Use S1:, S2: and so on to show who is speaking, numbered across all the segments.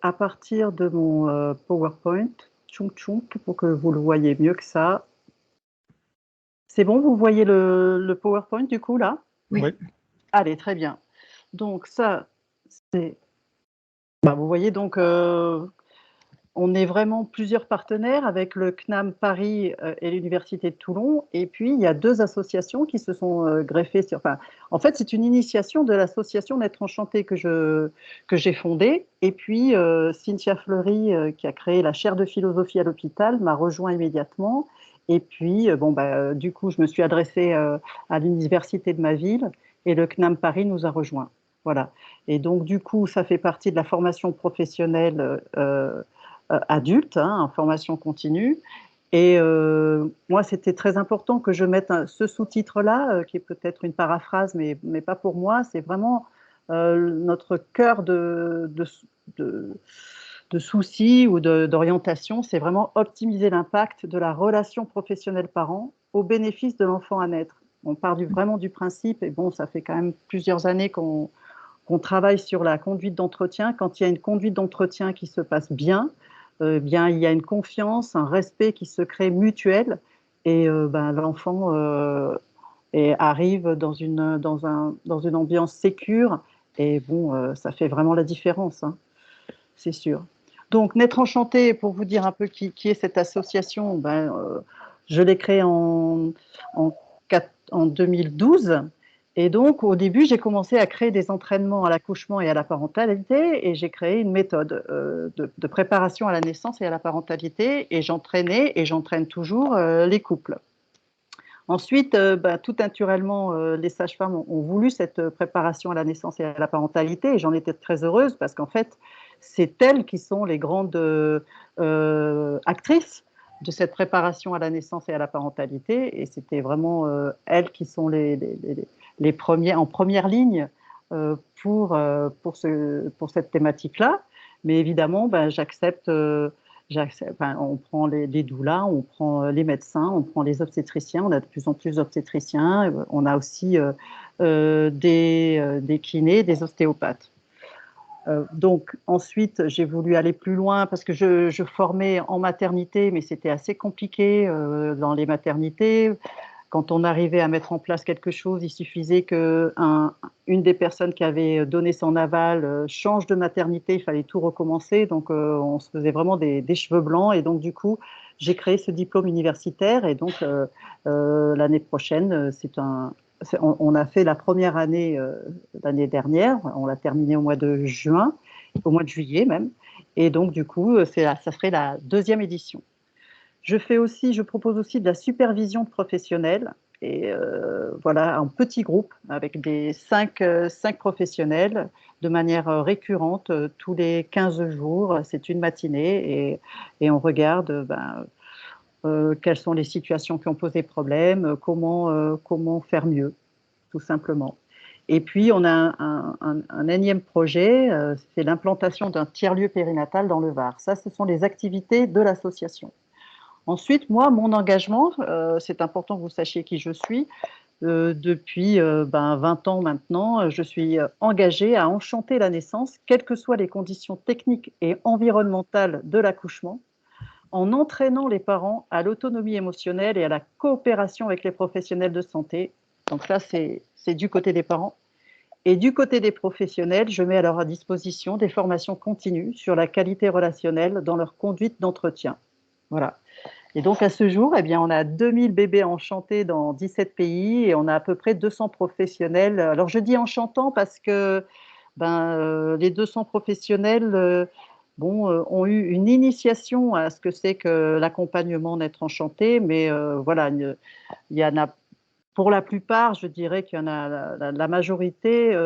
S1: à partir de mon PowerPoint, tchounk tchounk, pour que vous le voyez mieux que ça. C'est bon, vous voyez le PowerPoint du coup là?
S2: Oui.
S1: Allez, très bien. Donc ça, c'est... vous voyez donc, on est vraiment plusieurs partenaires avec le CNAM Paris et l'Université de Toulon. Et puis, il y a deux associations qui se sont greffées sur... Enfin, en fait, c'est une initiation de l'association Naître Enchanté que j'ai fondée. Et puis, Cynthia Fleury, qui a créé la chaire de philosophie à l'hôpital, m'a rejoint immédiatement. Et puis, du coup, je me suis adressée à l'université de ma ville et le CNAM Paris nous a rejoints. Voilà. Et donc, du coup, ça fait partie de la formation professionnelle adulte, en formation continue. Et moi, c'était très important que je mette ce sous-titre-là, qui est peut-être une paraphrase, mais pas pour moi. C'est vraiment notre cœur de soucis ou d'orientation. C'est vraiment optimiser l'impact de la relation professionnelle-parent au bénéfice de l'enfant à naître. On part vraiment du principe, et bon, ça fait quand même plusieurs années qu'on travaille sur la conduite d'entretien. Quand il y a une conduite d'entretien qui se passe bien, bien, il y a une confiance, un respect qui se crée mutuel et l'enfant arrive dans une ambiance sécure et bon, ça fait vraiment la différence, c'est sûr. Donc, Naître Enchanté, pour vous dire un peu qui est cette association, je l'ai créée en 2012. Et donc, au début, j'ai commencé à créer des entraînements à l'accouchement et à la parentalité, et j'ai créé une méthode de préparation à la naissance et à la parentalité, et j'entraînais et j'entraîne toujours les couples. Ensuite, tout naturellement, les sages-femmes ont voulu cette préparation à la naissance et à la parentalité, et j'en étais très heureuse parce qu'en fait, c'est elles qui sont les grandes actrices de cette préparation à la naissance et à la parentalité, et c'était vraiment elles qui sont les premiers, en première ligne pour cette thématique-là. Mais évidemment, j'accepte, on prend les doulas, on prend les médecins, on prend les obstétriciens, on a de plus en plus d'obstétriciens, on a aussi des kinés, des ostéopathes. Donc ensuite, j'ai voulu aller plus loin parce que je formais en maternité, mais c'était assez compliqué dans les maternités. Quand on arrivait à mettre en place quelque chose, il suffisait qu'une des personnes qui avait donné son aval change de maternité, il fallait tout recommencer. Donc, on se faisait vraiment des cheveux blancs. Et donc, du coup, j'ai créé ce diplôme universitaire. Et donc, l'année prochaine, on a fait la première année l'année dernière. On l'a terminé au mois de juin, au mois de juillet même. Et donc, du coup, ça serait la deuxième édition. Je propose aussi de la supervision de professionnels, et voilà, en petits groupes avec des 5 professionnels de manière récurrente tous les 15 jours. C'est une matinée et on regarde quelles sont les situations qui ont posé problème, comment faire mieux, tout simplement. Et puis, on a un énième projet, c'est l'implantation d'un tiers-lieu périnatal dans le Var. Ça, ce sont les activités de l'association. Ensuite, moi, mon engagement, c'est important que vous sachiez qui je suis. Depuis 20 ans maintenant, je suis engagée à enchanter la naissance, quelles que soient les conditions techniques et environnementales de l'accouchement, en entraînant les parents à l'autonomie émotionnelle et à la coopération avec les professionnels de santé. Donc ça, c'est du côté des parents. Et du côté des professionnels, je mets à leur disposition des formations continues sur la qualité relationnelle dans leur conduite d'entretien. Voilà. Et donc, à ce jour, eh bien, on a 2000 bébés enchantés dans 17 pays et on a à peu près 200 professionnels. Alors, je dis enchantant parce que les 200 professionnels ont eu une initiation à ce que c'est que l'accompagnement Naître Enchanté, mais voilà, il y en a, pour la plupart, je dirais qu'il y en a la majorité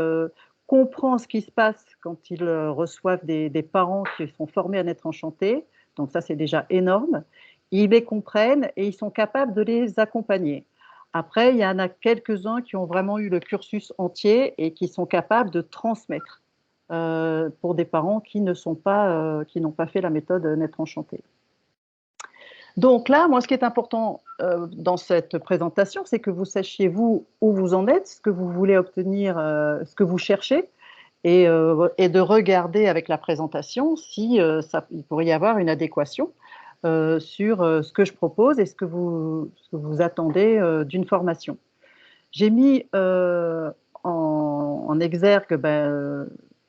S1: comprend ce qui se passe quand ils reçoivent des parents qui sont formés à Naître Enchanté. Donc ça, c'est déjà énorme. Ils les comprennent et ils sont capables de les accompagner. Après, il y en a quelques-uns qui ont vraiment eu le cursus entier et qui sont capables de transmettre pour des parents qui n'ont pas fait la méthode Naître Enchanté. Donc là, moi, ce qui est important dans cette présentation, c'est que vous sachiez, vous, où vous en êtes, ce que vous voulez obtenir, ce que vous cherchez. et de regarder avec la présentation si il pourrait y avoir une adéquation sur ce que je propose et ce que vous attendez d'une formation. J'ai mis en exergue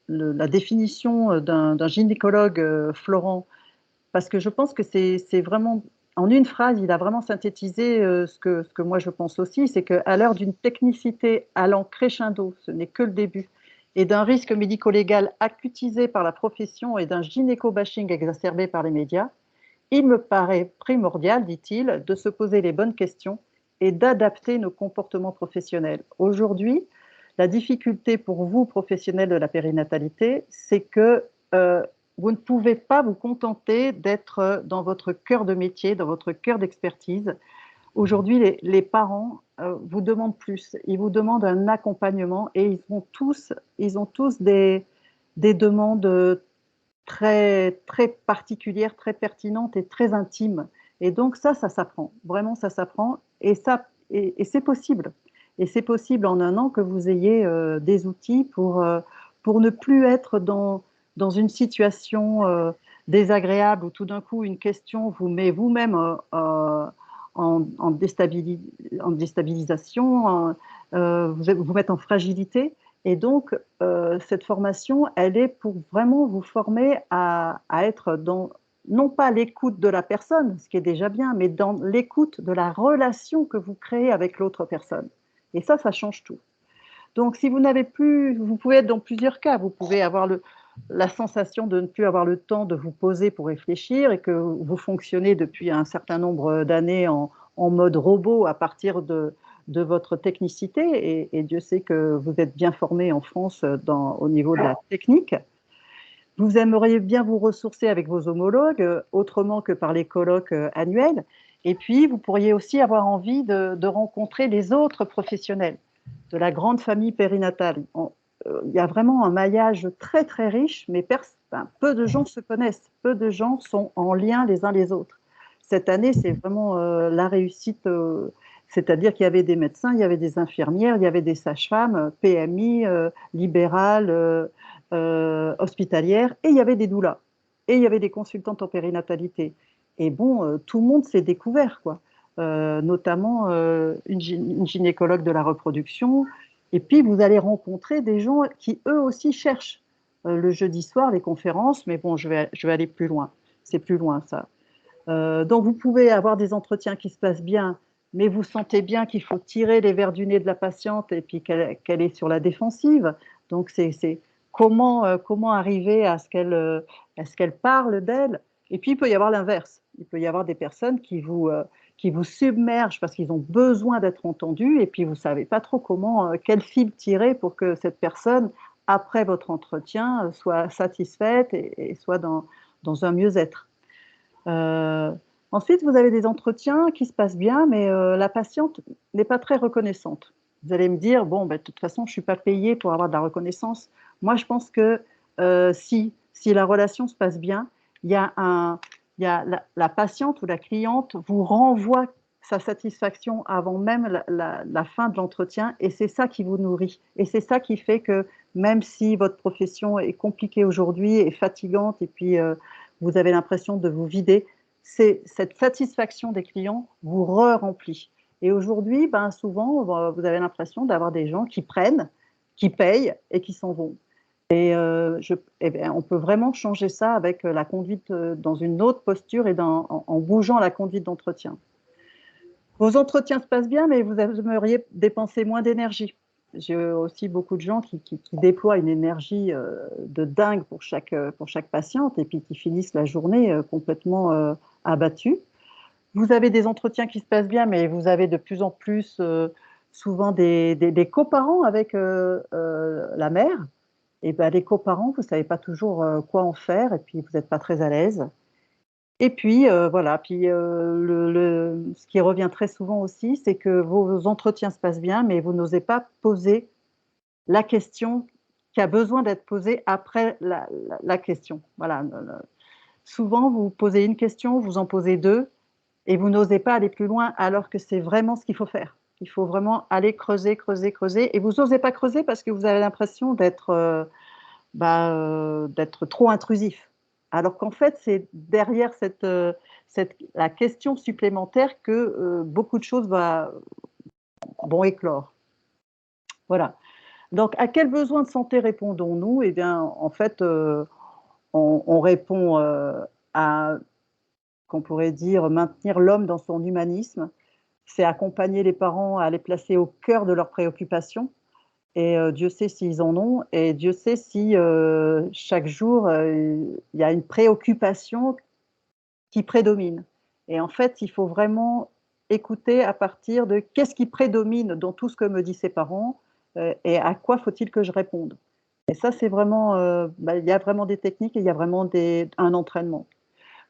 S1: la définition d'un gynécologue, Florent, parce que je pense que c'est vraiment, en une phrase, il a vraiment synthétisé ce que moi je pense aussi, c'est qu'à l'heure d'une technicité allant crescendo, ce n'est que le début, et d'un risque médico-légal acutisé par la profession et d'un gynéco-bashing exacerbé par les médias, il me paraît primordial, dit-il, de se poser les bonnes questions et d'adapter nos comportements professionnels. Aujourd'hui, la difficulté pour vous, professionnels de la périnatalité, c'est que vous ne pouvez pas vous contenter d'être dans votre cœur de métier, dans votre cœur d'expertise. Aujourd'hui, les parents vous demandent plus. Ils vous demandent un accompagnement et ils ont tous des demandes très, très particulière, très pertinente et très intime. Et donc ça s'apprend. Vraiment, ça s'apprend. Et c'est possible. Et c'est possible en un an que vous ayez des outils pour ne plus être dans une situation désagréable où tout d'un coup une question vous met vous-même en déstabilisation, vous met en fragilité. Et donc, cette formation, elle est pour vraiment vous former à être dans, non pas l'écoute de la personne, ce qui est déjà bien, mais dans l'écoute de la relation que vous créez avec l'autre personne. Et ça change tout. Donc, si vous n'avez plus, vous pouvez être dans plusieurs cas. Vous pouvez avoir la sensation de ne plus avoir le temps de vous poser pour réfléchir et que vous fonctionnez depuis un certain nombre d'années en mode robot à partir de votre technicité. Et Dieu sait que vous êtes bien formé en France au niveau de la technique. Vous aimeriez bien vous ressourcer avec vos homologues, autrement que par les colloques annuels. Et puis, vous pourriez aussi avoir envie de rencontrer les autres professionnels de la grande famille périnatale. Il y a vraiment un maillage très très riche, mais peu de gens se connaissent, peu de gens sont en lien les uns les autres. Cette année, c'est vraiment la réussite, c'est-à-dire qu'il y avait des médecins, il y avait des infirmières, il y avait des sages-femmes, PMI, libérales, hospitalières, et il y avait des doulas, et il y avait des consultantes en périnatalité. Et bon, tout le monde s'est découvert, quoi. Notamment une gynécologue de la reproduction. Et puis, vous allez rencontrer des gens qui, eux aussi, cherchent le jeudi soir les conférences, mais bon, je vais aller plus loin. C'est plus loin, ça. Donc, vous pouvez avoir des entretiens qui se passent bien, mais vous sentez bien qu'il faut tirer les verres du nez de la patiente et puis qu'elle est sur la défensive. Donc, c'est comment arriver à ce qu'elle parle d'elle. Et puis, il peut y avoir l'inverse. Il peut y avoir des personnes qui vous submergent parce qu'ils ont besoin d'être entendus et puis vous ne savez pas trop quel fil tirer pour que cette personne, après votre entretien, soit satisfaite et soit dans un mieux-être. Euh, Ensuite, vous avez des entretiens qui se passent bien, mais la patiente n'est pas très reconnaissante. Vous allez me dire, bon, ben, de toute façon, je ne suis pas payée pour avoir de la reconnaissance. Moi, je pense que si la relation se passe bien, il y a la patiente ou la cliente vous renvoie sa satisfaction avant même la fin de l'entretien, et c'est ça qui vous nourrit. Et c'est ça qui fait que même si votre profession est compliquée aujourd'hui et fatigante, et puis vous avez l'impression de vous vider, c'est cette satisfaction des clients vous re-remplit. Et aujourd'hui, ben, souvent, vous avez l'impression d'avoir des gens qui prennent, qui payent et qui s'en vont. Et, on peut vraiment changer ça avec la conduite dans une autre posture et en bougeant la conduite d'entretien. Vos entretiens se passent bien, mais vous aimeriez dépenser moins d'énergie. J'ai aussi beaucoup de gens qui déploient une énergie de dingue pour chaque patiente et puis qui finissent la journée complètement abattus. Vous avez des entretiens qui se passent bien, mais vous avez de plus en plus souvent des coparents avec la mère. Et ben, les coparents, vous ne savez pas toujours quoi en faire et puis vous n'êtes pas très à l'aise. Et puis, voilà, puis ce qui revient très souvent aussi, c'est que vos entretiens se passent bien, mais vous n'osez pas poser la question qui a besoin d'être posée après la question. Voilà. Souvent, vous posez une question, vous en posez deux, et vous n'osez pas aller plus loin, alors que c'est vraiment ce qu'il faut faire. Il faut vraiment aller creuser, creuser, creuser, et vous n'osez pas creuser parce que vous avez l'impression d'être d'être trop intrusif. Alors qu'en fait, c'est derrière la question supplémentaire que beaucoup de choses vont éclore. Voilà. Donc, à quel besoin de santé répondons-nous? Eh bien, en fait, on répond à, qu'on pourrait dire, maintenir l'homme dans son humanisme. C'est accompagner les parents à les placer au cœur de leurs préoccupations. Et Dieu sait s'ils en ont, et Dieu sait si chaque jour, il y a une préoccupation qui prédomine. Et en fait, il faut vraiment écouter à partir de qu'est-ce qui prédomine dans tout ce que me disent ses parents, et à quoi faut-il que je réponde. Et ça, c'est vraiment, il y a vraiment des techniques et il y a vraiment un entraînement.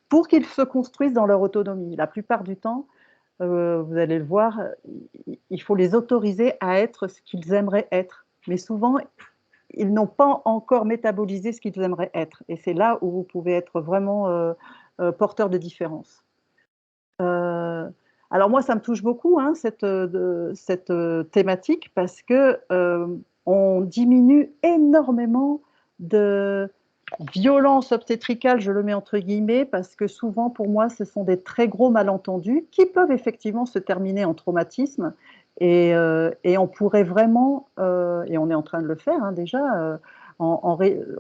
S1: Pour qu'ils se construisent dans leur autonomie. La plupart du temps, vous allez le voir, il faut les autoriser à être ce qu'ils aimeraient être. Mais souvent, ils n'ont pas encore métabolisé ce qu'ils aimeraient être. Et c'est là où vous pouvez être vraiment porteur de différence. Alors moi, ça me touche beaucoup, hein, cette thématique, parce que on diminue énormément de violence obstétricale, je le mets entre guillemets, parce que souvent, pour moi, ce sont des très gros malentendus qui peuvent effectivement se terminer en traumatisme. Et on pourrait vraiment, et on est en train de le faire hein, déjà,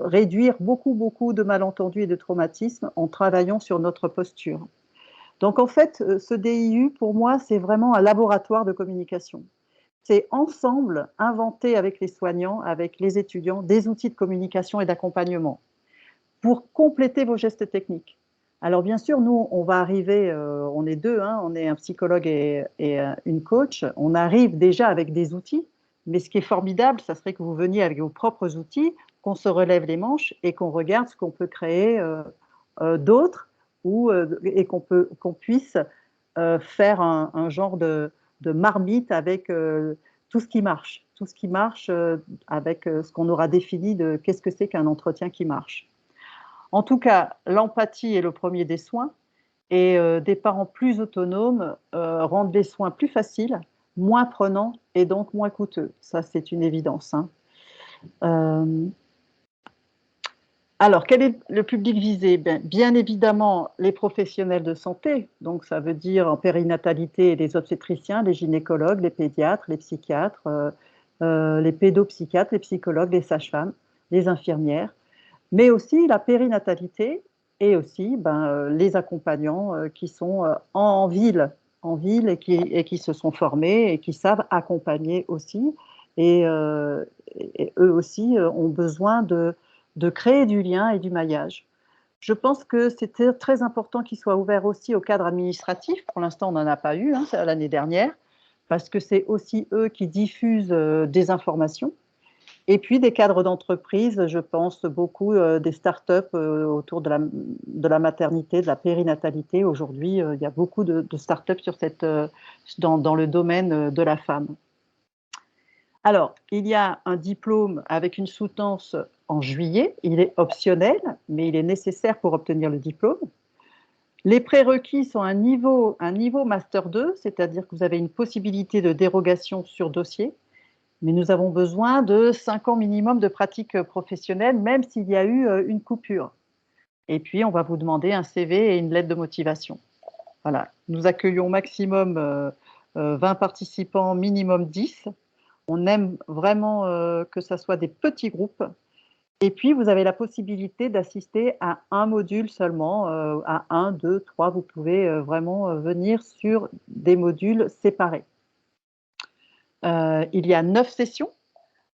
S1: réduire beaucoup de malentendus et de traumatismes en travaillant sur notre posture. Donc en fait, ce DIU, pour moi, c'est vraiment un laboratoire de communication. C'est ensemble inventer avec les soignants, avec les étudiants, des outils de communication et d'accompagnement pour compléter vos gestes techniques. Alors bien sûr, nous, on va arriver, on est deux, hein, on est un psychologue et une coach, on arrive déjà avec des outils, mais ce qui est formidable, ça serait que vous veniez avec vos propres outils, qu'on se relève les manches et qu'on regarde ce qu'on peut créer d'autre, et qu'on puisse faire un genre de marmite avec tout ce qui marche avec ce qu'on aura défini de qu'est-ce que c'est qu'un entretien qui marche. En tout cas, l'empathie est le premier des soins, et des parents plus autonomes rendent les soins plus faciles, moins prenants et donc moins coûteux. Ça, c'est une évidence. Hein. Alors, quel est le public visé? Bien évidemment, les professionnels de santé, donc ça veut dire en périnatalité les obstétriciens, les gynécologues, les pédiatres, les psychiatres, les pédopsychiatres, les psychologues, les sages-femmes, les infirmières, mais aussi la périnatalité et aussi les accompagnants qui sont en ville et qui se sont formés et qui savent accompagner aussi. Et eux aussi ont besoin de créer du lien et du maillage. Je pense que c'était très important qu'il soit ouvert aussi au cadre administratif. Pour l'instant, on n'en a pas eu hein, l'année dernière, parce que c'est aussi eux qui diffusent des informations. Et puis des cadres d'entreprise, je pense beaucoup des startups autour de la maternité, de la périnatalité. Aujourd'hui, il y a beaucoup de startups dans le domaine de la femme. Alors, il y a un diplôme avec une soutenance en juillet. Il est optionnel, mais il est nécessaire pour obtenir le diplôme. Les prérequis sont un niveau Master 2, c'est-à-dire que vous avez une possibilité de dérogation sur dossier. Mais nous avons besoin de 5 ans minimum de pratique professionnelle, même s'il y a eu une coupure. Et puis, on va vous demander un CV et une lettre de motivation. Voilà. Nous accueillons maximum 20 participants, minimum 10. On aime vraiment que ce soit des petits groupes. Et puis, vous avez la possibilité d'assister à un module seulement, à 1, 2, 3. Vous pouvez vraiment venir sur des modules séparés. Il y a 9 sessions.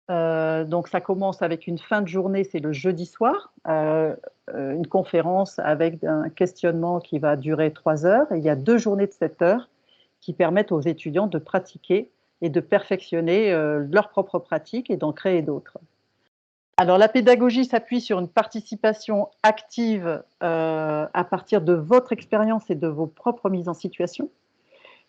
S1: Donc ça commence avec une fin de journée, c'est le jeudi soir, une conférence avec un questionnement qui va durer 3 heures. Et il y a 2 journées de 7 heures qui permettent aux étudiants de pratiquer et de perfectionner leur propre pratique et d'en créer d'autres. Alors la pédagogie s'appuie sur une participation active à partir de votre expérience et de vos propres mises en situation.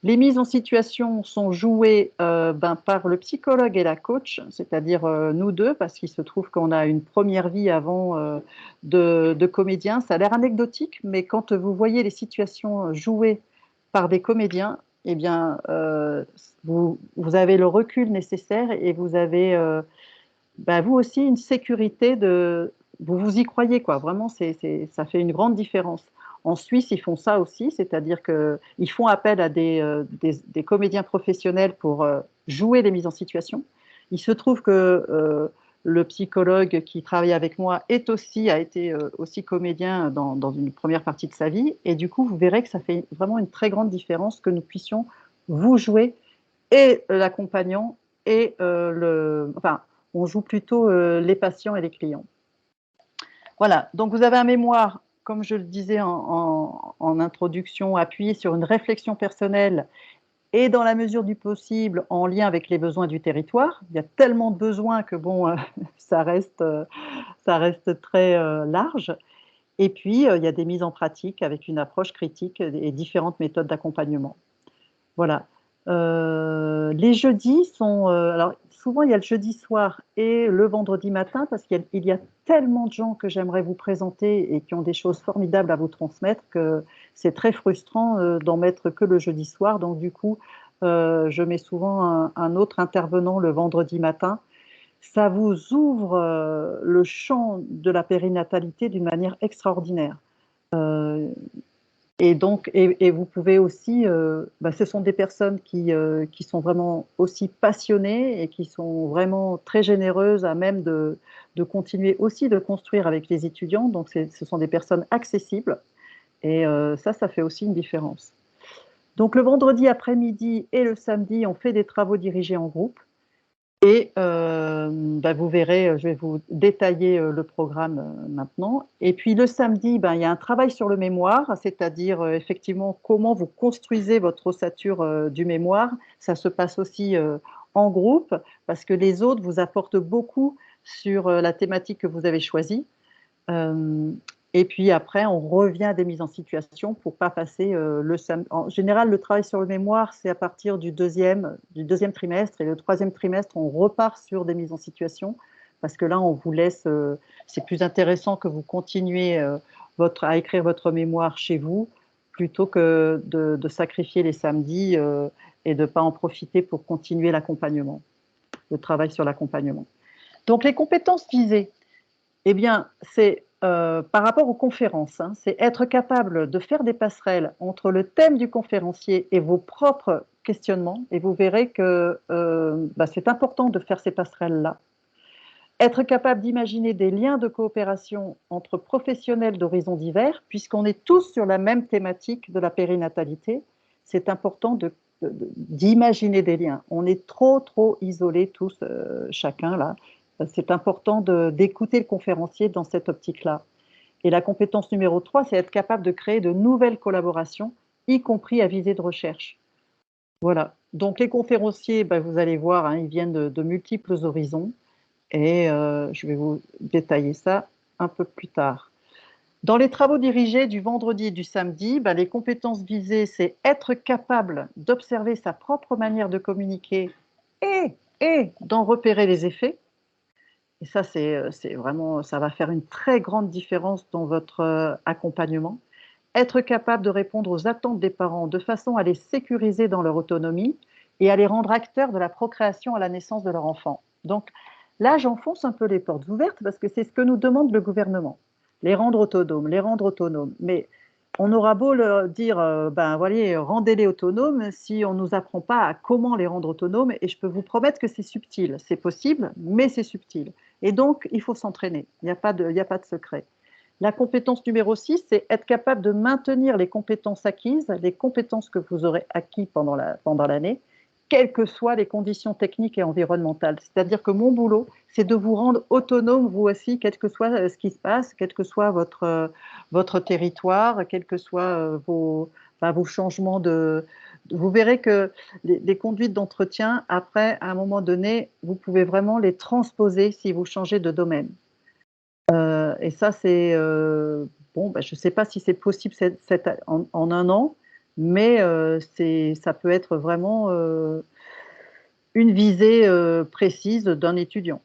S1: Les mises en situation sont jouées par le psychologue et la coach, c'est-à-dire nous deux, parce qu'il se trouve qu'on a une première vie avant de comédien. Ça a l'air anecdotique, mais quand vous voyez les situations jouées par des comédiens, eh bien, vous avez le recul nécessaire et vous avez bah, vous aussi une sécurité vous y croyez, quoi. Vraiment, ça fait une grande différence. En Suisse, ils font ça aussi, c'est-à-dire qu'ils font appel à des comédiens professionnels pour jouer les mises en situation. Il se trouve que le psychologue qui travaille avec moi a été aussi comédien dans une première partie de sa vie, et du coup, vous verrez que ça fait vraiment une très grande différence que nous puissions vous jouer et l'accompagnant enfin, on joue plutôt les patients et les clients. Voilà, donc vous avez un mémoire, comme je le disais en introduction, appuyé sur une réflexion personnelle et dans la mesure du possible en lien avec les besoins du territoire. Il y a tellement de besoins que bon, ça reste très large. Et puis, il y a des mises en pratique avec une approche critique et différentes méthodes d'accompagnement. Voilà. Les jeudis sont, alors souvent il y a le jeudi soir et le vendredi matin parce qu'il y a tellement de gens que j'aimerais vous présenter et qui ont des choses formidables à vous transmettre que c'est très frustrant d'en mettre que le jeudi soir. Donc du coup, je mets souvent un autre intervenant le vendredi matin. Ça vous ouvre le champ de la périnatalité d'une manière extraordinaire. Et donc, et vous pouvez aussi, ce sont des personnes qui sont vraiment aussi passionnées et qui sont vraiment très généreuses à même de continuer aussi de construire avec les étudiants. Donc, ce sont des personnes accessibles et ça fait aussi une différence. Donc, le vendredi après-midi et le samedi, on fait des travaux dirigés en groupe. Et vous verrez, je vais vous détailler le programme maintenant. Et puis le samedi, il y a un travail sur le mémoire, c'est-à-dire effectivement comment vous construisez votre ossature du mémoire. Ça se passe aussi en groupe parce que les autres vous apportent beaucoup sur la thématique que vous avez choisie. Et puis après, on revient à des mises en situation pour ne pas passer le samedi. En général, le travail sur le mémoire, c'est à partir du deuxième trimestre. Et le troisième trimestre, on repart sur des mises en situation. Parce que là, on vous laisse. C'est plus intéressant que vous continuiez à écrire votre mémoire chez vous plutôt que de sacrifier les samedis et de ne pas en profiter pour continuer l'accompagnement, le travail sur l'accompagnement. Donc, les compétences visées. Eh bien, c'est par rapport aux conférences, hein, c'est être capable de faire des passerelles entre le thème du conférencier et vos propres questionnements. Et vous verrez que c'est important de faire ces passerelles-là. Être capable d'imaginer des liens de coopération entre professionnels d'horizons divers, puisqu'on est tous sur la même thématique de la périnatalité, c'est important d'imaginer des liens. On est trop isolés tous, chacun là. C'est important d'écouter le conférencier dans cette optique-là. Et la compétence numéro 3, c'est être capable de créer de nouvelles collaborations, y compris à visée de recherche. Voilà. Donc les conférenciers, vous allez voir, hein, ils viennent de multiples horizons. Et je vais vous détailler ça un peu plus tard. Dans les travaux dirigés du vendredi et du samedi, les compétences visées, c'est être capable d'observer sa propre manière de communiquer et d'en repérer les effets. Et ça, c'est vraiment, ça va faire une très grande différence dans votre accompagnement. Être capable de répondre aux attentes des parents de façon à les sécuriser dans leur autonomie et à les rendre acteurs de la procréation à la naissance de leur enfant. Donc là, j'enfonce un peu les portes ouvertes parce que c'est ce que nous demande le gouvernement, les rendre autonomes, les rendre autonomes. Mais on aura beau leur dire, voilà, rendez-les autonomes si on ne nous apprend pas à comment les rendre autonomes. Et je peux vous promettre que c'est subtil. C'est possible, mais c'est subtil. Et donc, il faut s'entraîner. Il n'y a pas de secret. La compétence numéro 6, c'est être capable de maintenir les compétences acquises, les compétences que vous aurez acquises pendant l'année, quelles que soient les conditions techniques et environnementales. C'est-à-dire que mon boulot, c'est de vous rendre autonome, vous aussi, quel que soit ce qui se passe, quel que soit votre territoire, quels que soient vos changements de... Vous verrez que les conduites d'entretien, après, à un moment donné, vous pouvez vraiment les transposer si vous changez de domaine. Et ça, c'est je ne sais pas si c'est possible en un an, mais ça peut être vraiment une visée précise d'un étudiant.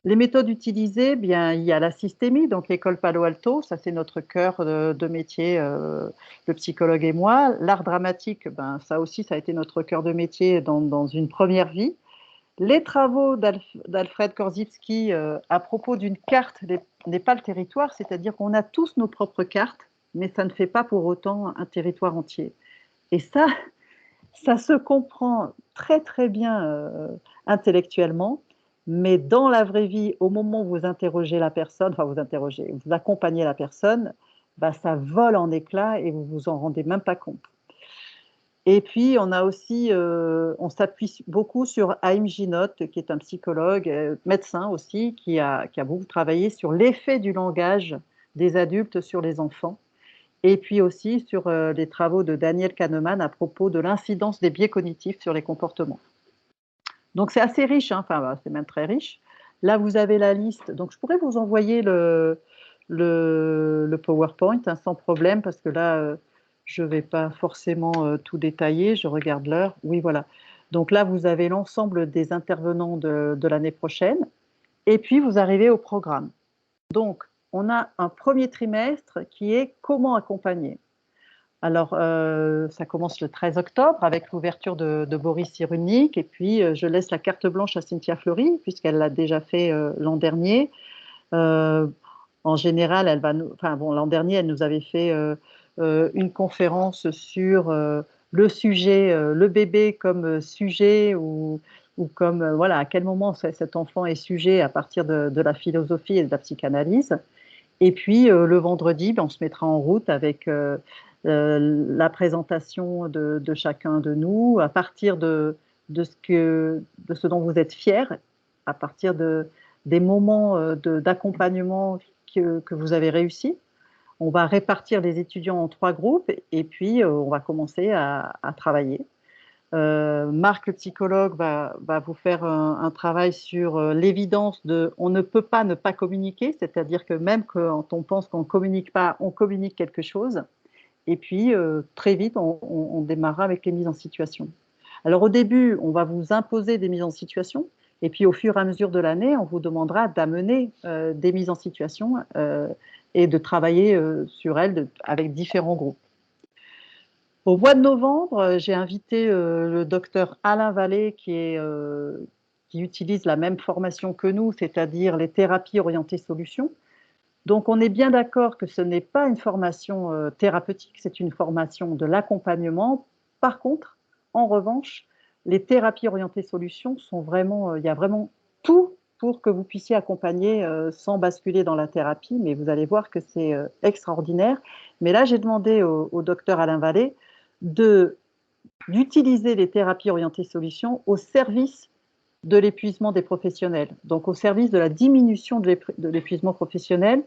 S1: Les méthodes utilisées, bien, il y a la systémie, donc l'école Palo Alto, ça c'est notre cœur de métier, le psychologue et moi. L'art dramatique, ça aussi, ça a été notre cœur de métier dans une première vie. Les travaux d'Alfred Korzybski à propos d'une carte n'est pas le territoire, c'est-à-dire qu'on a tous nos propres cartes, mais ça ne fait pas pour autant un territoire entier. Et ça se comprend très très bien intellectuellement, mais dans la vraie vie, au moment où vous interrogez la personne, enfin vous accompagnez la personne, bah, ça vole en éclats et vous vous en rendez même pas compte. Et puis, on a aussi, on s'appuie beaucoup sur Haïm Ginott, qui est un psychologue, médecin aussi, qui a beaucoup travaillé sur l'effet du langage des adultes sur les enfants. Et puis aussi sur les travaux de Daniel Kahneman à propos de l'incidence des biais cognitifs sur les comportements. Donc c'est assez riche, hein, enfin c'est même très riche. Là, vous avez la liste. Donc je pourrais vous envoyer le PowerPoint hein, sans problème, parce que là, je ne vais pas forcément tout détailler. Je regarde l'heure. Oui, voilà. Donc là, vous avez l'ensemble des intervenants de l'année prochaine. Et puis, vous arrivez au programme. Donc, on a un premier trimestre qui est comment accompagner. Alors, ça commence le 13 octobre avec l'ouverture de Boris Cyrulnik, et puis je laisse la carte blanche à Cynthia Fleury, puisqu'elle l'a déjà fait l'an dernier. Euh, En général, enfin, bon, l'an dernier, elle nous avait fait une conférence sur le sujet, le bébé comme sujet, ou comme, voilà, à quel moment cet enfant est sujet à partir de la philosophie et de la psychanalyse. Et puis le vendredi, ben, on se mettra en route avec la présentation de chacun de nous, à partir de ce dont vous êtes fiers, à partir des moments d'accompagnement que vous avez réussi. On va répartir les étudiants en 3 groupes et puis on va commencer à travailler. Marc, le psychologue, va vous faire un travail sur l'évidence de on ne peut pas ne pas communiquer, c'est-à-dire que même quand on pense qu'on ne communique pas, on communique quelque chose. Et puis, très vite, on démarrera avec les mises en situation. Alors, au début, on va vous imposer des mises en situation. Et puis, au fur et à mesure de l'année, on vous demandera d'amener des mises en situation et de travailler sur elles avec différents groupes. Au mois de novembre, j'ai invité le docteur Alain Vallée qui utilise la même formation que nous, c'est-à-dire les thérapies orientées solutions. Donc, on est bien d'accord que ce n'est pas une formation thérapeutique, c'est une formation de l'accompagnement. Par contre, en revanche, les thérapies orientées solutions sont vraiment, il y a vraiment tout pour que vous puissiez accompagner sans basculer dans la thérapie, mais vous allez voir que c'est extraordinaire. Mais là, j'ai demandé au docteur Alain Vallée d'utiliser les thérapies orientées solutions au service de l'épuisement des professionnels, donc au service de la diminution de l'épuisement professionnel.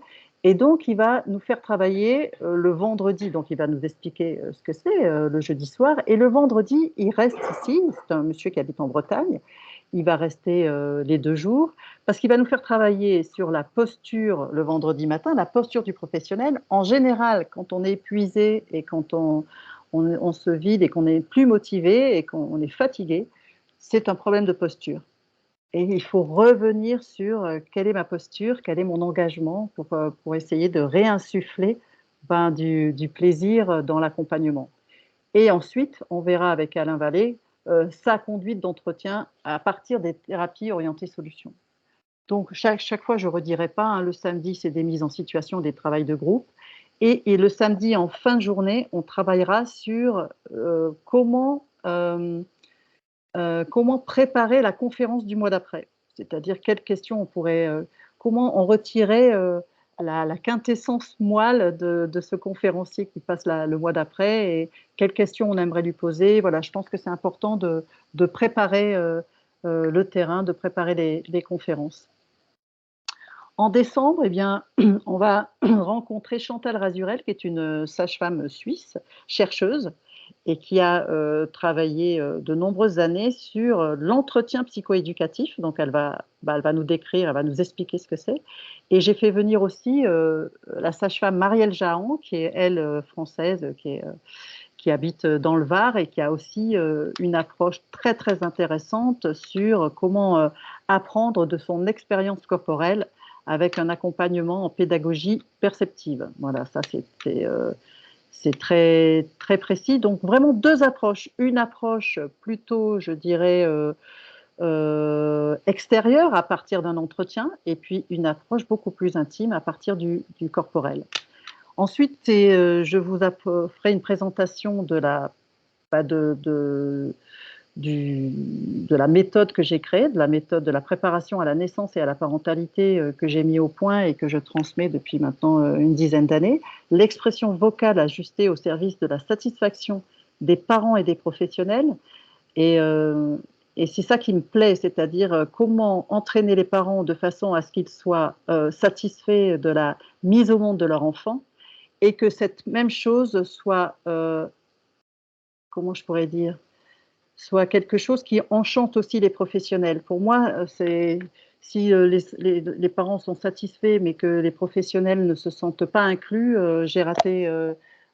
S1: Et donc, il va nous faire travailler le vendredi, donc il va nous expliquer ce que c'est le jeudi soir. Et le vendredi, il reste ici, c'est un monsieur qui habite en Bretagne, il va rester les 2 jours, parce qu'il va nous faire travailler sur la posture le vendredi matin, la posture du professionnel. En général, quand on est épuisé et quand on se vide et qu'on n'est plus motivé et qu'on est fatigué, c'est un problème de posture. Et il faut revenir sur quelle est ma posture, quel est mon engagement pour essayer de réinsuffler du plaisir dans l'accompagnement. Et ensuite, on verra avec Alain Vallée sa conduite d'entretien à partir des thérapies orientées solutions. Donc, chaque fois, je ne redirai pas, hein, le samedi, c'est des mises en situation, des travails de groupe. Et le samedi, en fin de journée, on travaillera sur comment préparer la conférence du mois d'après. C'est-à-dire quelles questions on pourrait, comment on retirait la quintessence moelle de ce conférencier qui passe le mois d'après et quelles questions on aimerait lui poser. Voilà, je pense que c'est important de préparer le terrain, de préparer les conférences. En décembre, eh bien, on va rencontrer Chantal Razurel, qui est une sage-femme suisse, chercheuse, et qui a travaillé de nombreuses années sur l'entretien psychoéducatif. Donc, elle va nous décrire, elle va nous expliquer ce que c'est. Et j'ai fait venir aussi la sage-femme Marielle Jahan, qui est, elle, française, qui habite dans le Var et qui a aussi une approche très, très intéressante sur comment apprendre de son expérience corporelle avec un accompagnement en pédagogie perceptive. Voilà, ça c'est très, très précis. Donc vraiment 2 approches. Une approche plutôt, je dirais, extérieure à partir d'un entretien et puis une approche beaucoup plus intime à partir du corporel. Ensuite, je vous ferai une présentation de la, bah, de la méthode que j'ai créée, de la méthode de la préparation à la naissance et à la parentalité que j'ai mis au point et que je transmets depuis maintenant une dizaine d'années. L'expression vocale ajustée au service de la satisfaction des parents et des professionnels. Et, euh, et c'est ça qui me plaît, c'est-à-dire comment entraîner les parents de façon à ce qu'ils soient satisfaits de la mise au monde de leur enfant et que cette même chose soit, comment je pourrais dire, soit quelque chose qui enchante aussi les professionnels. Pour moi, c'est si les parents sont satisfaits, mais que les professionnels ne se sentent pas inclus, j'ai raté,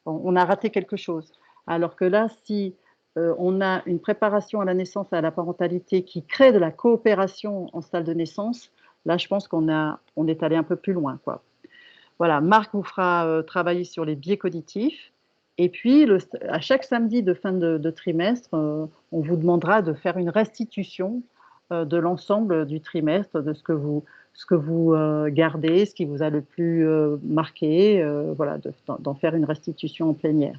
S1: on a raté quelque chose. Alors que là, si on a une préparation à la naissance et à la parentalité qui crée de la coopération en salle de naissance, là, je pense on est allé un peu plus loin, quoi. Voilà, Marc vous fera travailler sur les biais cognitifs. Et puis, à chaque samedi de fin de trimestre, on vous demandera de faire une restitution de l'ensemble du trimestre, de ce que vous gardez, ce qui vous a le plus marqué, voilà, d'en faire une restitution en plénière.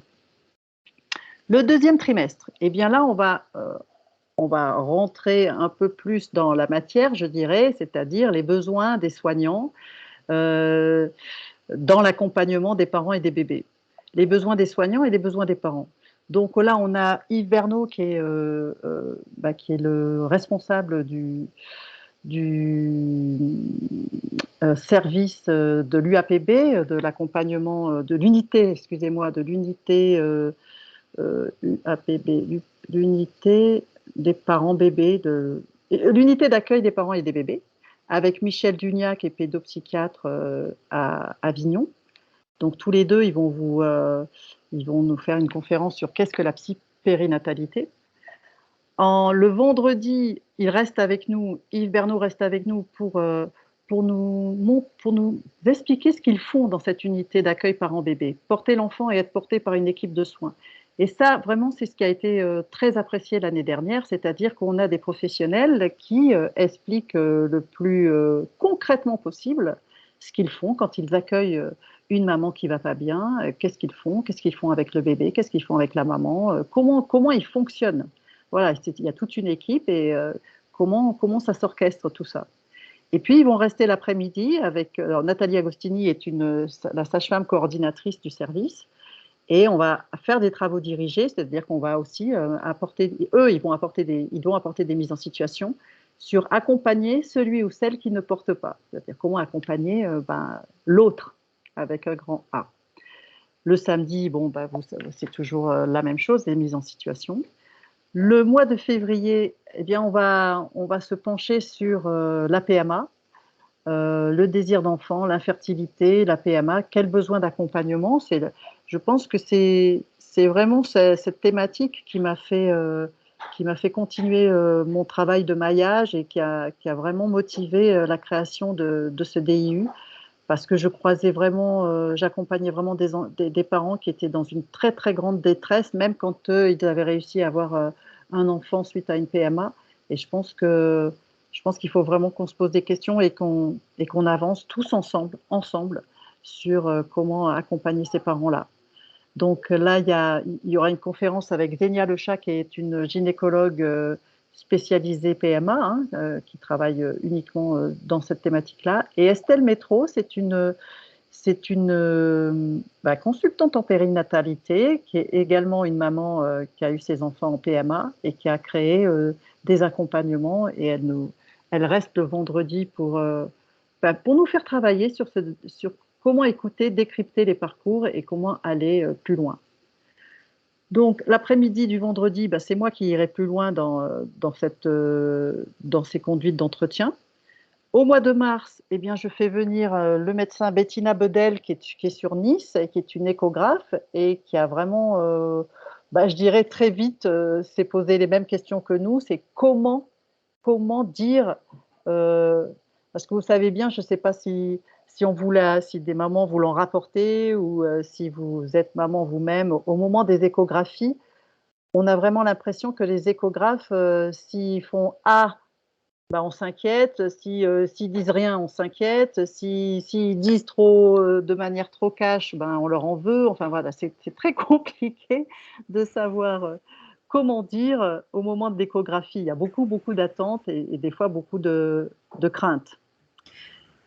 S1: Le deuxième trimestre, eh bien là, on va rentrer un peu plus dans la matière, je dirais, c'est-à-dire les besoins des soignants. Dans l'accompagnement des parents et des bébés. Les besoins des soignants et les besoins des parents. Donc là, on a Yves Bernot qui est le responsable du service de l'UAPB, de l'accompagnement de l'unité, excusez-moi, de l'unité UAPB, l'unité des parents bébés, l'unité d'accueil des parents et des bébés, avec Michel Dugnac, qui est pédopsychiatre à Avignon. Donc tous les deux, ils vont nous faire une conférence sur qu'est-ce que la psy-périnatalité. Le vendredi, il reste avec nous, Yves Bernot reste avec nous pour nous expliquer ce qu'ils font dans cette unité d'accueil parents-bébés, porter l'enfant et être porté par une équipe de soins. Et ça, vraiment, c'est ce qui a été très apprécié l'année dernière, c'est-à-dire qu'on a des professionnels qui expliquent le plus concrètement possible ce qu'ils font quand ils accueillent une maman qui ne va pas bien, qu'est-ce qu'ils font avec le bébé, qu'est-ce qu'ils font avec la maman, comment ils fonctionnent. Voilà, il y a toute une équipe et comment ça s'orchestre tout ça. Et puis, ils vont rester l'après-midi avec Nathalie Agostini est la sage-femme coordinatrice du service. Et on va faire des travaux dirigés, c'est-à-dire qu'on va aussi apporter, ils vont apporter des mises en situation sur accompagner celui ou celle qui ne porte pas. C'est-à-dire comment accompagner l'autre avec un grand A. Le samedi, c'est toujours la même chose, des mises en situation. Le mois de février, eh bien, on va se pencher sur la PMA, le désir d'enfant, l'infertilité, la PMA, quel besoin d'accompagnement. Je pense que c'est vraiment cette thématique qui m'a fait continuer mon travail de maillage et qui a vraiment motivé la création de ce DIU, parce que j'accompagnais vraiment des parents qui étaient dans une très très grande détresse, même quand ils avaient réussi à avoir un enfant suite à une PMA. Et je pense qu'il faut vraiment qu'on se pose des questions et qu'on avance tous ensemble sur comment accompagner ces parents-là. Donc là, il y aura une conférence avec Zénia Lechat, qui est une gynécologue spécialisée PMA, qui travaille uniquement dans cette thématique-là. Et Estelle Métro, c'est une consultante en périnatalité, qui est également une maman qui a eu ses enfants en PMA et qui a créé des accompagnements. Et elle reste le vendredi pour nous faire travailler sur comment écouter, décrypter les parcours et comment aller plus loin. Donc, l'après-midi du vendredi, c'est moi qui irai plus loin dans ces conduites d'entretien. Au mois de mars, eh bien, je fais venir le médecin Bettina Bedel, qui est sur Nice, et qui est une échographe et qui a vraiment, je dirais très vite, s'est posé les mêmes questions que nous. C'est comment dire, parce que vous savez bien, je ne sais pas si des mamans vous l'ont rapporté ou si vous êtes maman vous-même, au moment des échographies, on a vraiment l'impression que les échographes, s'ils font A, bah, on s'inquiète. S'ils disent rien, on s'inquiète. S'ils disent trop, de manière trop cash, ben, on leur en veut. Enfin voilà, c'est très compliqué de savoir comment dire au moment de l'échographie. Il y a beaucoup, beaucoup d'attentes et des fois beaucoup de craintes.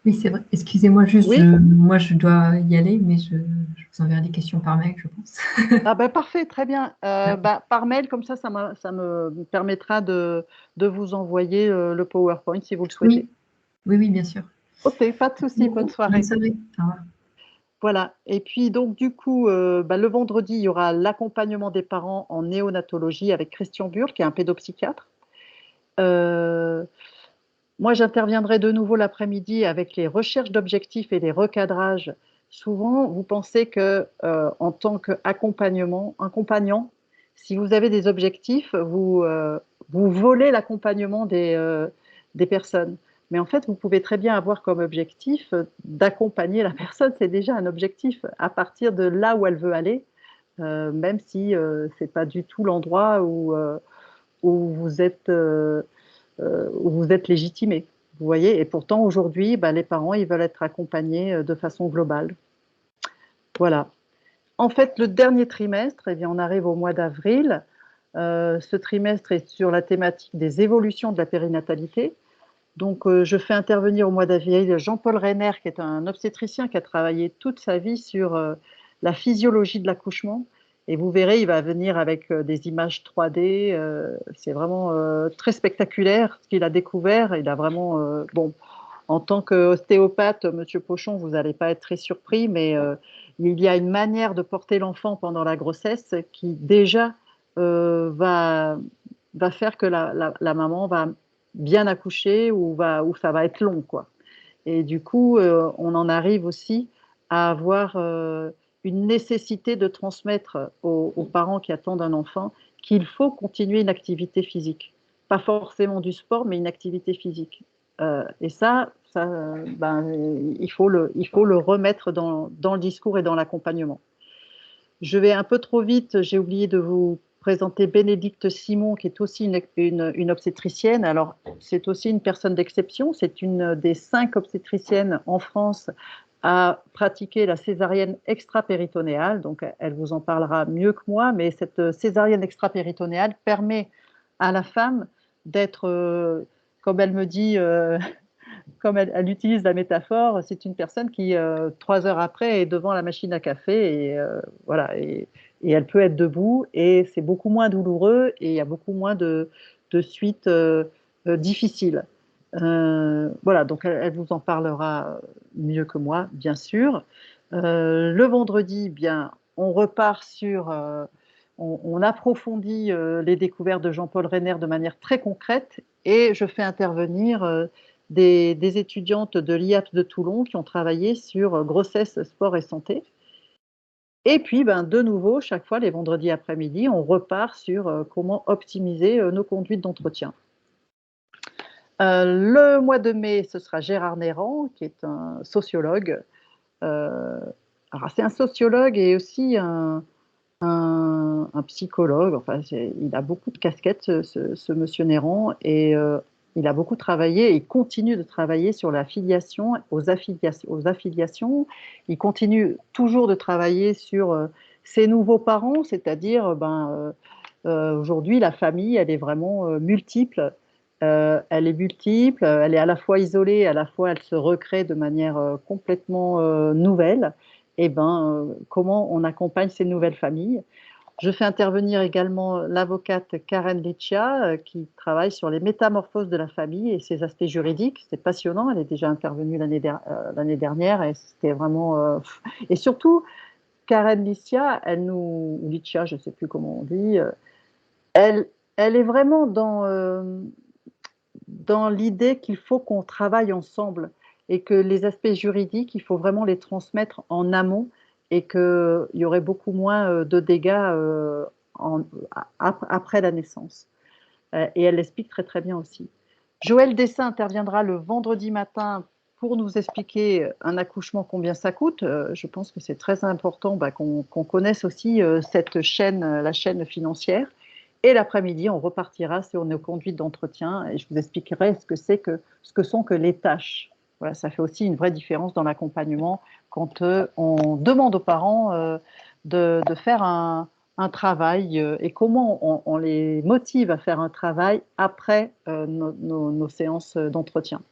S2: Oui, c'est vrai. Excusez-moi, juste,
S1: Oui?
S2: moi, je dois y aller, mais je vous enverrai des questions par mail, je pense.
S1: Ah ben parfait, très bien.
S2: Merci.
S1: Bah, par mail, comme ça me permettra de vous envoyer le PowerPoint si vous le souhaitez.
S2: Oui, oui, oui, bien sûr.
S1: Ok, pas de
S2: Merci
S1: souci, bonne
S2: beaucoup. Bonne
S1: soirée.
S2: soirée. Au revoir.
S1: Voilà. Et puis donc du coup, bah, le vendredi, il y aura l'accompagnement des parents en néonatologie avec Christian Burle, qui est un pédopsychiatre. Euh, Moi, j'interviendrai de nouveau l'après-midi avec les recherches d'objectifs et les recadrages. Souvent, vous pensez que en tant qu'accompagnement, accompagnant, si vous avez des objectifs, vous volez l'accompagnement des personnes. Mais en fait, vous pouvez très bien avoir comme objectif d'accompagner la personne. C'est déjà un objectif à partir de là où elle veut aller, même si ce n'est pas du tout l'endroit où où vous êtes légitimé. Vous voyez, et pourtant aujourd'hui, bah, les parents, ils veulent être accompagnés de façon globale. Voilà. En fait, le dernier trimestre, eh bien, on arrive au mois d'avril. Ce trimestre est sur la thématique des évolutions de la périnatalité. Donc, je fais intervenir au mois d'avril Jean-Paul Reiner, qui est un obstétricien qui a travaillé toute sa vie sur la physiologie de l'accouchement. Et vous verrez, il va venir avec des images 3D. C'est vraiment très spectaculaire ce qu'il a découvert. Il a vraiment, bon, en tant qu'ostéopathe, Monsieur Pochon, vous n'allez pas être très surpris, mais il y a une manière de porter l'enfant pendant la grossesse qui déjà va faire que la maman va bien accoucher ou ça va être long, quoi. Et du coup, on en arrive aussi à avoir une nécessité de transmettre aux parents qui attendent un enfant qu'il faut continuer une activité physique. Pas forcément du sport, mais une activité physique. Et ben, il faut le remettre dans le discours et dans l'accompagnement. Je vais un peu trop vite, j'ai oublié de vous présenter Bénédicte Simon, qui est aussi une obstétricienne. Alors, c'est aussi une personne d'exception. C'est une des 5 obstétriciennes en France à pratiquer la césarienne extra-péritonéale. Donc, elle vous en parlera mieux que moi, mais cette césarienne extra-péritonéale permet à la femme d'être, comme elle me dit, comme elle utilise la métaphore, c'est une personne qui, 3 heures après, est devant la machine à café voilà, et elle peut être debout et c'est beaucoup moins douloureux et il y a beaucoup moins de suites difficiles. Voilà, donc elle vous en parlera mieux que moi, bien sûr. Le vendredi, bien, on repart sur, on approfondit les découvertes de Jean-Paul Reiner de manière très concrète et je fais intervenir des étudiantes de l'IAPS de Toulon qui ont travaillé sur grossesse, sport et santé. Et puis, ben, de nouveau, chaque fois, les vendredis après-midi, on repart sur comment optimiser nos conduites d'entretien. Le mois de mai, ce sera Gérard Néran, qui est un sociologue. Alors, c'est un sociologue et aussi un psychologue. Enfin, il a beaucoup de casquettes, ce monsieur Néran, et il a beaucoup travaillé et il continue de travailler sur l'affiliation, aux affiliations. Il continue toujours de travailler sur ses nouveaux parents, c'est-à-dire aujourd'hui, la famille, elle est vraiment multiple. Elle est multiple, elle est à la fois isolée, à la fois elle se recrée de manière complètement nouvelle. Et ben, comment on accompagne ces nouvelles familles? Je fais intervenir également l'avocate Karen Liccia qui travaille sur les métamorphoses de la famille et ses aspects juridiques. C'est passionnant, elle est déjà intervenue l'année dernière et c'était vraiment... Et surtout, Karen Liccia, ou Liccia, je ne sais plus comment on dit, elle, elle est vraiment dans l'idée qu'il faut qu'on travaille ensemble et que les aspects juridiques, il faut vraiment les transmettre en amont et qu'il y aurait beaucoup moins de dégâts après la naissance. Et elle l'explique très très bien aussi. Joël Dessin interviendra le vendredi matin pour nous expliquer un accouchement, combien ça coûte. Je pense que c'est très important qu'on connaisse aussi cette chaîne, la chaîne financière. Et l'après-midi, on repartira sur nos conduites d'entretien et je vous expliquerai ce que sont que les tâches. Voilà, ça fait aussi une vraie différence dans l'accompagnement quand on demande aux parents de faire un travail et comment on les motive à faire un travail après nos séances d'entretien.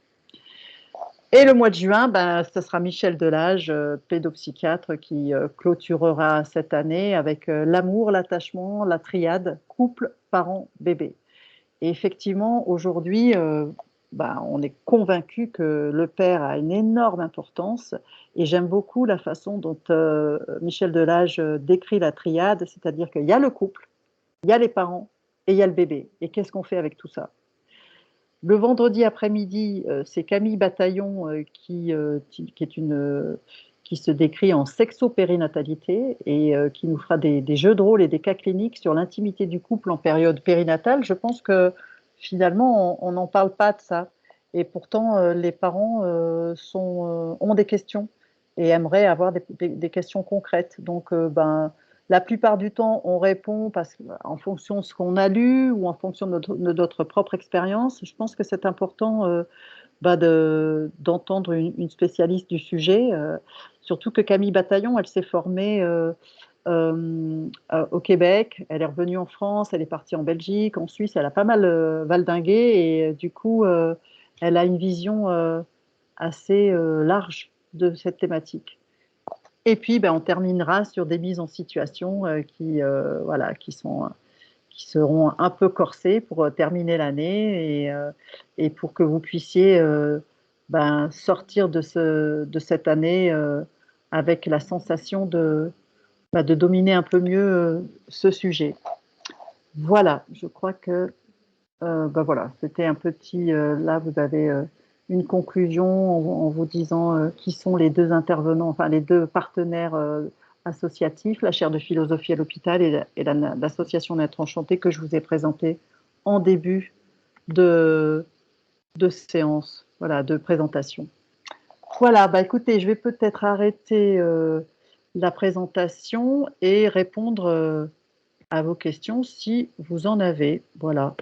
S1: Et le mois de juin, ben, ce sera Michel Delage, pédopsychiatre, qui clôturera cette année avec l'amour, l'attachement, la triade, couple, parents, bébé. Et effectivement, aujourd'hui, ben, on est convaincu que le père a une énorme importance. Et j'aime beaucoup la façon dont Michel Delage décrit la triade, c'est-à-dire qu'il y a le couple, il y a les parents et il y a le bébé. Et qu'est-ce qu'on fait avec tout ça? Le vendredi après-midi, c'est Camille Bataillon qui se décrit en sexo-périnatalité et qui nous fera des jeux de rôle et des cas cliniques sur l'intimité du couple en période périnatale. Je pense que finalement, on n'en parle pas de ça. Et pourtant, les parents ont des questions et aimeraient avoir des questions concrètes. Donc, la plupart du temps, on répond en fonction de ce qu'on a lu ou en fonction de notre propre expérience. Je pense que c'est important d'entendre une spécialiste du sujet, surtout que Camille Bataillon, elle s'est formée au Québec, elle est revenue en France, elle est partie en Belgique, en Suisse, elle a pas mal valdingué et du coup, elle a une vision assez large de cette thématique. Et puis, on terminera sur des mises en situation voilà, qui seront un peu corsées pour terminer l'année et pour que vous puissiez sortir de cette année avec la sensation de dominer un peu mieux ce sujet. Voilà, je crois que voilà, c'était un petit. Là, vous avez une conclusion en vous disant qui sont les deux intervenants, enfin les deux partenaires associatifs, la chaire de philosophie à l'hôpital et l'association Naître Enchanté que je vous ai présenté en début de séance, voilà, de présentation. Voilà, écoutez, je vais peut-être arrêter la présentation et répondre à vos questions si vous en avez. Voilà.